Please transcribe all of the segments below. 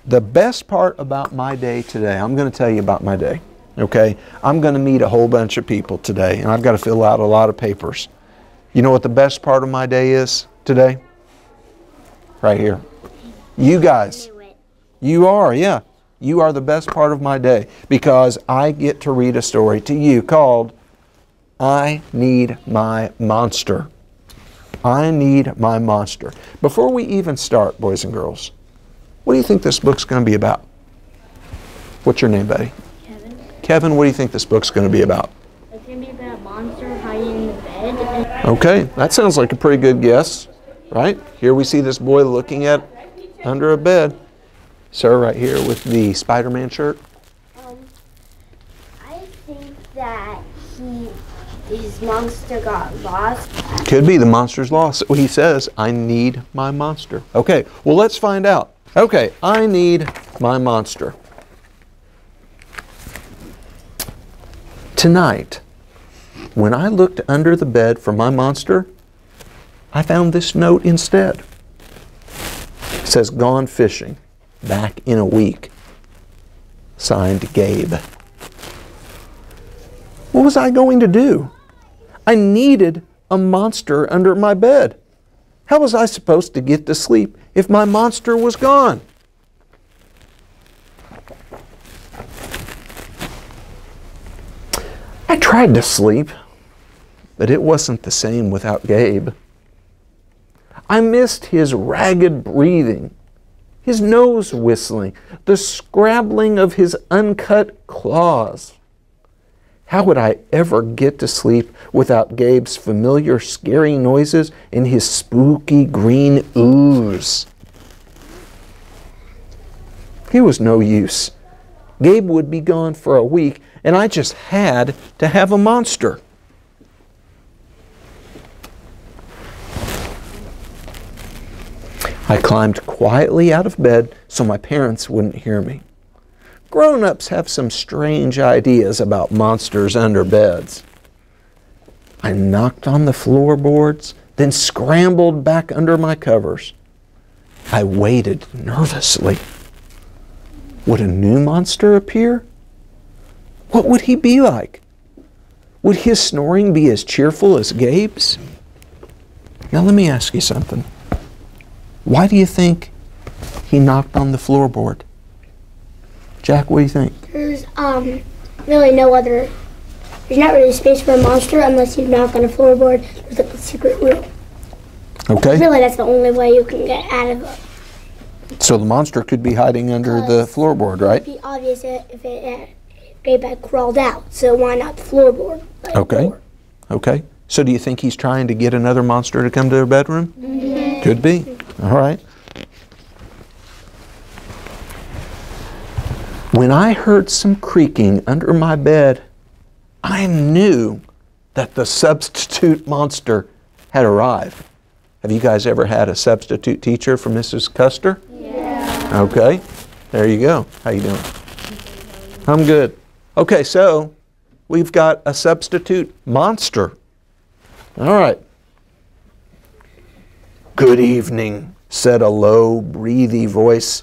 The best part about my day today, I'm going to tell you about my day, okay? I'm going to meet a whole bunch of people today, and I've got to fill out a lot of papers. You know what the best part of my day is today? Right here. You guys. You are, yeah. You are the best part of my day because I get to read a story to you called I Need My Monster. I Need My Monster. Before we even start, boys and girls, what do you think this book's going to be about? What's your name, buddy? Kevin. Kevin, what do you think this book's going to be about? It's going to be about a monster hiding in the bed. Okay, that sounds like a pretty good guess, right? Here we see this boy looking at under a bed. Sir, right here with the Spider-Man shirt. I think that his monster got lost. Could be the monster's lost. He says, I need my monster. Okay, well, let's find out. Okay, I need my monster. Tonight, when I looked under the bed for my monster, I found this note instead. It says, gone fishing, back in a week. Signed, Gabe. What was I going to do? I needed a monster under my bed. How was I supposed to get to sleep if my monster was gone? I tried to sleep, but it wasn't the same without Gabe. I missed his ragged breathing, his nose whistling, the scrabbling of his uncut claws. How would I ever get to sleep without Gabe's familiar scary noises and his spooky green ooze? He was no use. Gabe would be gone for a week, and I just had to have a monster. I climbed quietly out of bed so my parents wouldn't hear me. Grown-ups have some strange ideas about monsters under beds. I knocked on the floorboards, then scrambled back under my covers. I waited nervously. Would a new monster appear? What would he be like? Would his snoring be as cheerful as Gabe's? Now let me ask you something. Why do you think he knocked on the floorboard? Jack, what do you think? There's really no other. There's not really space for a monster unless you knock on a floorboard. There's like a secret room. Okay. Really, that's the only way you can get out of it. So the monster could be hiding under the floorboard, right? It'd be obvious if Gabe had crawled out. So why not the floorboard? Okay. Okay. So do you think he's trying to get another monster to come to their bedroom? Mm-hmm. Could be. All right. When I heard some creaking under my bed, I knew that the substitute monster had arrived. Have you guys ever had a substitute teacher for Mrs. Custer? Yeah. Okay, there you go. How you doing? I'm good. Okay, so we've got a substitute monster. All right. Good evening, said a low, breathy voice.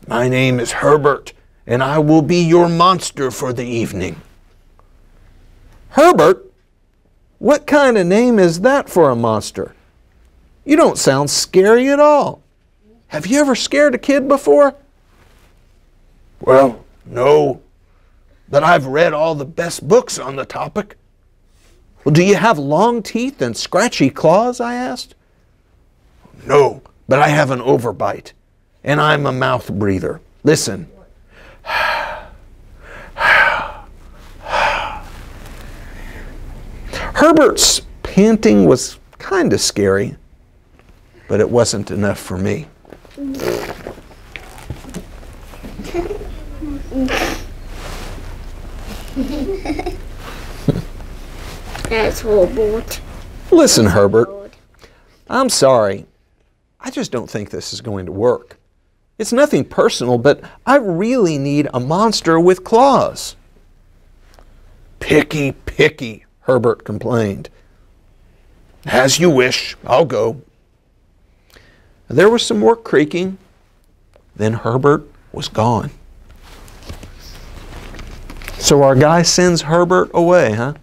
My name is Herbert, and I will be your monster for the evening. Herbert? What kind of name is that for a monster? You don't sound scary at all. Have you ever scared a kid before? Well, no, but I've read all the best books on the topic. Well, do you have long teeth and scratchy claws? I asked. No, but I have an overbite, and I'm a mouth breather. Listen. Herbert's panting was kind of scary, but it wasn't enough for me. That's horrible. Listen, Herbert, I'm sorry. I just don't think this is going to work. It's nothing personal, but I really need a monster with claws. Picky, picky, Herbert complained. As you wish, I'll go. There was some more creaking. Then Herbert was gone. So our guy sends Herbert away, huh?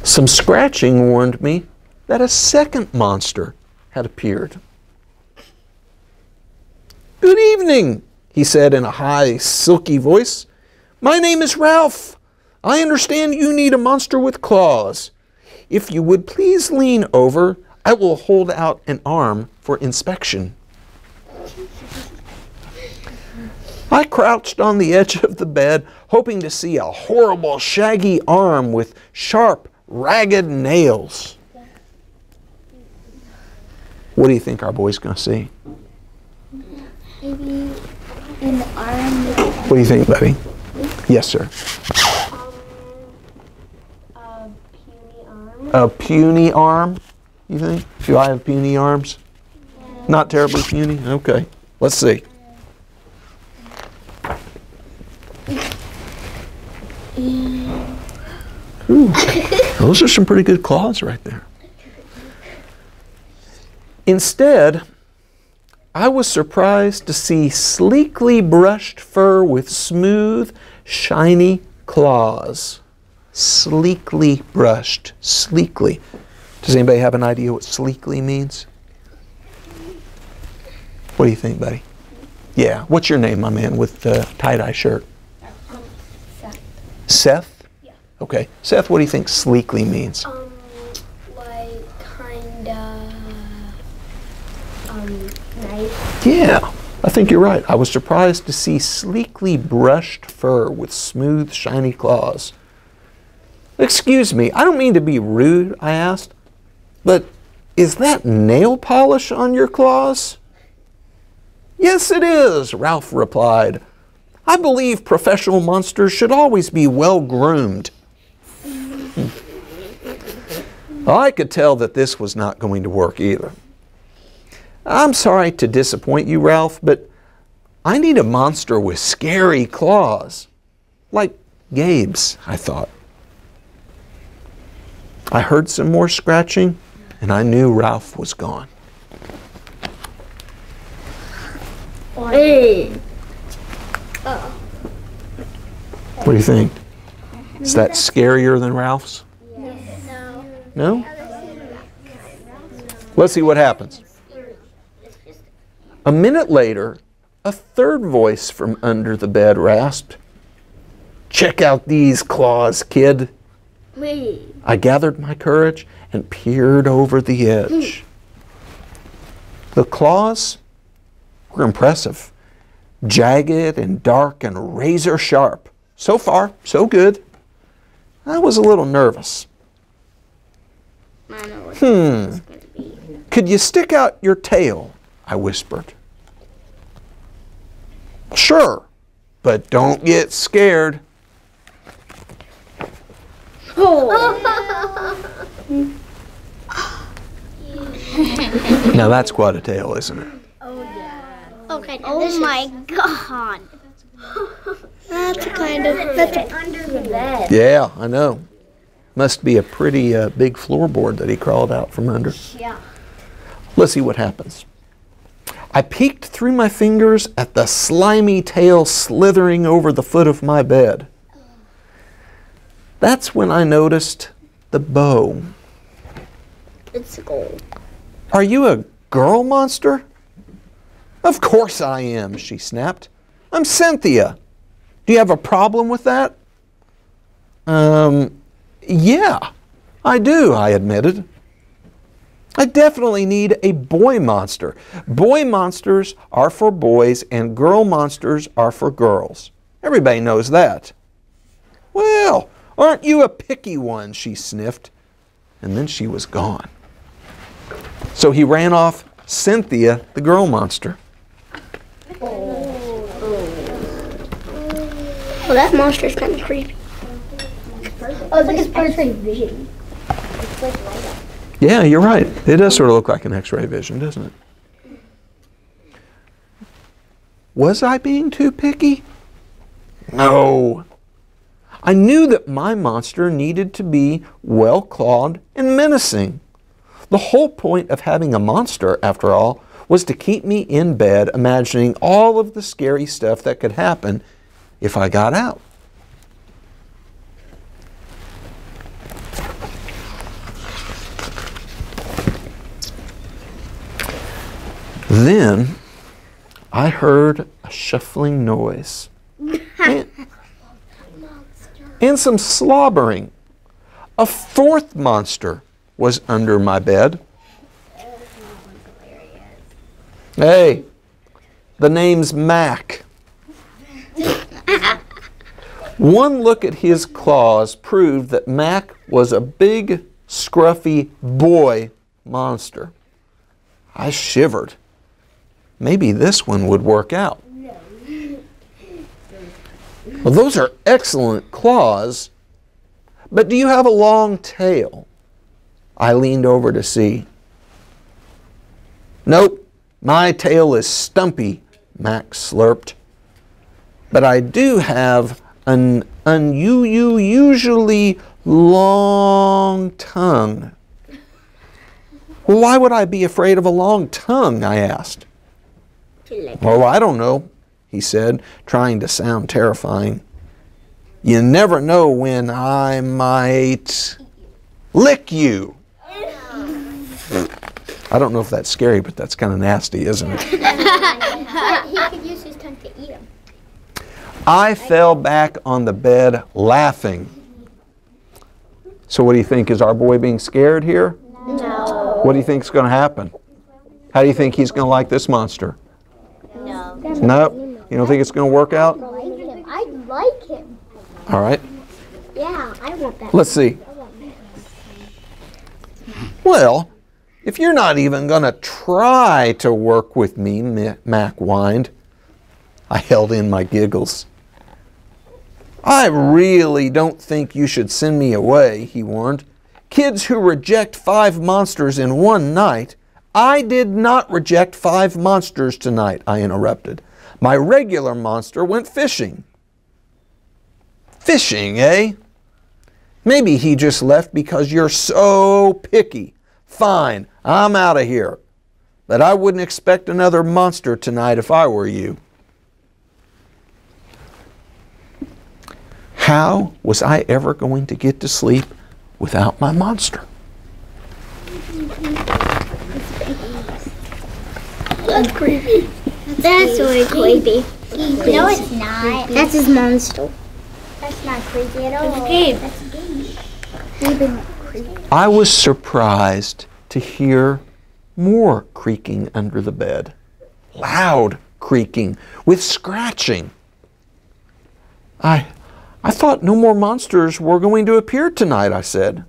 Some scratching warned me that a second monster had appeared. "Good evening," he said in a high, silky voice. "My name is Ralph. I understand you need a monster with claws. If you would please lean over, I will hold out an arm for inspection." I crouched on the edge of the bed, hoping to see a horrible, shaggy arm with sharp, ragged nails. What do you think our boy's going to see? Maybe an arm. What do you think, buddy? Yes, sir. A puny arm. A puny arm, you think? Do I have puny arms? Yeah. Not terribly puny? Okay. Let's see. Ooh, those are some pretty good claws right there. Instead, I was surprised to see sleekly brushed fur with smooth, shiny claws. Sleekly brushed. Sleekly. Does anybody have an idea what sleekly means? What do you think, buddy? Yeah. What's your name, my man, with the tie-dye shirt? Seth. Seth? Yeah. Okay. Seth, what do you think sleekly means? Like kinda nice. Yeah, I think you're right. I was surprised to see sleekly brushed fur with smooth, shiny claws. "Excuse me, I don't mean to be rude," I asked, "but is that nail polish on your claws?" "Yes, it is," Ralph replied. "I believe professional monsters should always be well groomed." I could tell that this was not going to work either. "I'm sorry to disappoint you, Ralph, but I need a monster with scary claws. Like Gabe's," I thought. I heard some more scratching, and I knew Ralph was gone. Hey. What do you think? Is that scarier than Ralph's? No. No? Let's see what happens. A minute later, a third voice from under the bed rasped, "Check out these claws, kid." Wait. I gathered my courage and peered over the edge. The claws were impressive, jagged and dark and razor sharp. So far, so good. I was a little nervous. I know what it's gonna be. "Could you stick out your tail?" I whispered. "Sure, but don't get scared." Now that's quite a tail, isn't it? Okay. Oh my God. That's that's under the bed. Yeah, I know. Must be a pretty big floorboard that he crawled out from under. Yeah. Let's see what happens. I peeked through my fingers at the slimy tail slithering over the foot of my bed. That's when I noticed the bow. It's gold. "Are you a girl monster?" "Of course I am," she snapped. "I'm Cynthia. Do you have a problem with that?" Yeah, I do," I admitted. "I definitely need a boy monster. Boy monsters are for boys and girl monsters are for girls. Everybody knows that." "Well, aren't you a picky one?" she sniffed. And then she was gone. So he ran off Cynthia, the girl monster. Well, that monster's kind of creepy. Oh, it's like it's X-ray vision. It's like light up. Yeah, you're right. It does sort of look like an X-ray vision, doesn't it? Was I being too picky? No. I knew that my monster needed to be well-clawed and menacing. The whole point of having a monster, after all, was to keep me in bed imagining all of the scary stuff that could happen if I got out. Then I heard a shuffling noise and some slobbering. A fourth monster was under my bed. Hey, the name's Mac. One look at his claws proved that Mac was a big, scruffy boy monster. I shivered. Maybe this one would work out. Well, those are excellent claws, but do you have a long tail? I leaned over to see. Nope, my tail is stumpy, Max slurped. But I do have an unusually long tongue. Well, why would I be afraid of a long tongue? I asked. Oh, I don't know, he said, trying to sound terrifying. You never know when I might lick you. I don't know if that's scary, but that's kind of nasty, isn't it? He could use his tongue to eat him. I fell back on the bed laughing. So what do you think? Is our boy being scared here? No. What do you think is going to happen? How do you think he's going to like this monster? No. Nope. You don't think it's going to work out? I like him. All right. Yeah, I want that. Let's see. Well, if you're not even going to try to work with me, Mac whined. I held in my giggles. I really don't think you should send me away, he warned. Kids who reject 5 monsters in one night. I did not reject 5 monsters tonight, I interrupted. My regular monster went fishing. Fishing, eh? Maybe he just left because you're so picky. Fine, I'm out of here. But I wouldn't expect another monster tonight if I were you. How was I ever going to get to sleep without my monster? That's creepy. That's really creepy. No, it's not. That's his monster. That's not creepy at all. It's Gabe. That's Gabe. I was surprised to hear more creaking under the bed. Loud creaking with scratching. I thought no more monsters were going to appear tonight, I said.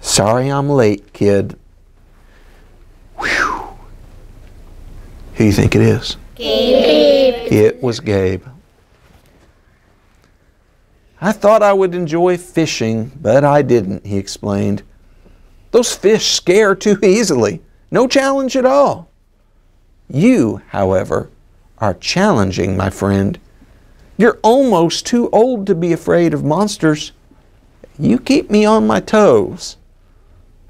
Sorry I'm late, kid. Whew. Who do you think it is? Gabe. It was Gabe. I thought I would enjoy fishing, but I didn't, he explained. Those fish scare too easily. No challenge at all. You, however, are challenging, my friend. You're almost too old to be afraid of monsters. You keep me on my toes.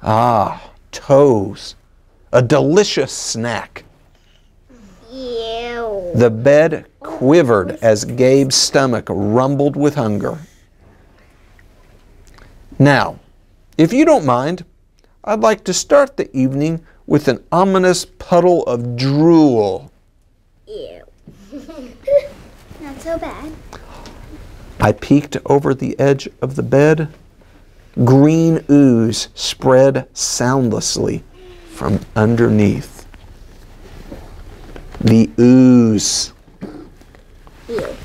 Ah, toes. A delicious snack. Ew. The bed quivered as Gabe's stomach rumbled with hunger. Now, if you don't mind, I'd like to start the evening with an ominous puddle of drool. Ew. Not so bad. I peeked over the edge of the bed. Green ooze spread soundlessly from underneath. The ooze. Ew.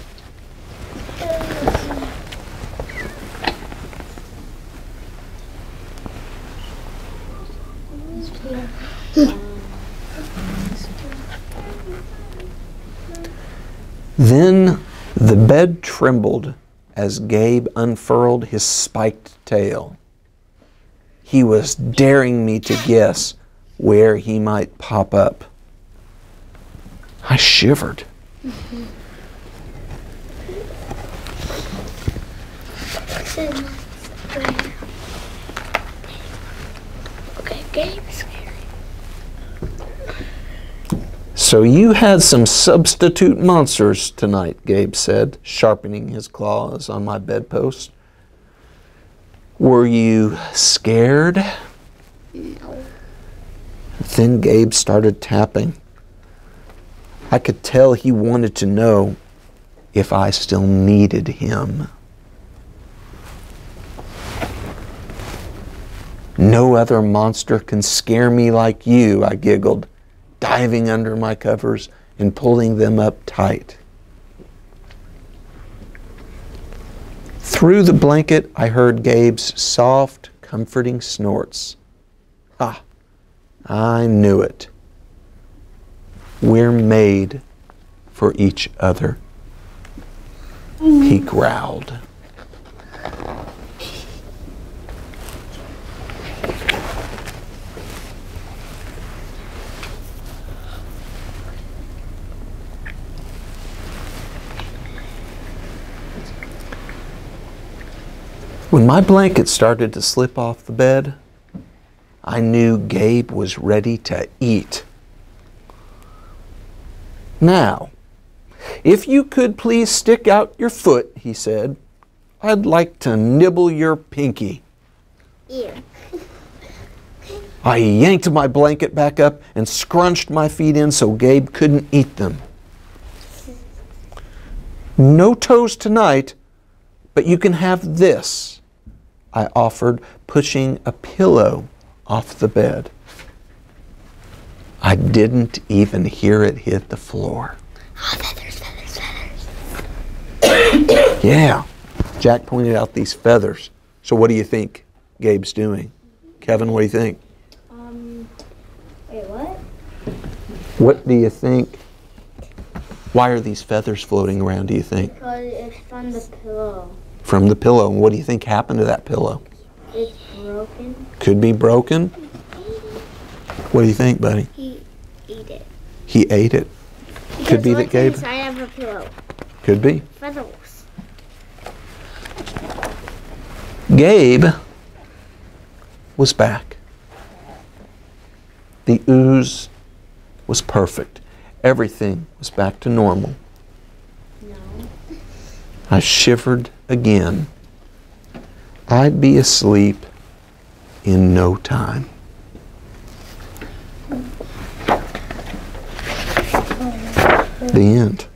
Then the bed trembled as Gabe unfurled his spiked tail. He was daring me to guess where he might pop up. I shivered. Okay, Gabe's scary. So you had some substitute monsters tonight, Gabe said, sharpening his claws on my bedpost. Were you scared? No. Then Gabe started tapping. I could tell he wanted to know if I still needed him. No other monster can scare me like you, I giggled, diving under my covers and pulling them up tight. Through the blanket, I heard Gabe's soft, comforting snorts. Ah, I knew it. We're made for each other, he growled. When my blanket started to slip off the bed, I knew Gabe was ready to eat. Now, if you could please stick out your foot, he said, I'd like to nibble your pinky. Ew. I yanked my blanket back up and scrunched my feet in so Gabe couldn't eat them. No toes tonight, but you can have this, I offered, pushing a pillow off the bed. I didn't even hear it hit the floor. Oh, feathers, feathers, feathers. Yeah, Jack pointed out these feathers. So what do you think Gabe's doing? Kevin, what do you think? Wait, what? What do you think? Why are these feathers floating around, do you think? Because it's from the pillow. From the pillow. And what do you think happened to that pillow? It's broken. Could be broken. What do you think, buddy? He ate it. He ate it. Could be that What's Gabe. inside of a pillow? Could be. Feathers. Gabe was back. The ooze was perfect. Everything was back to normal. No. I shivered again. I'd be asleep in no time. The end.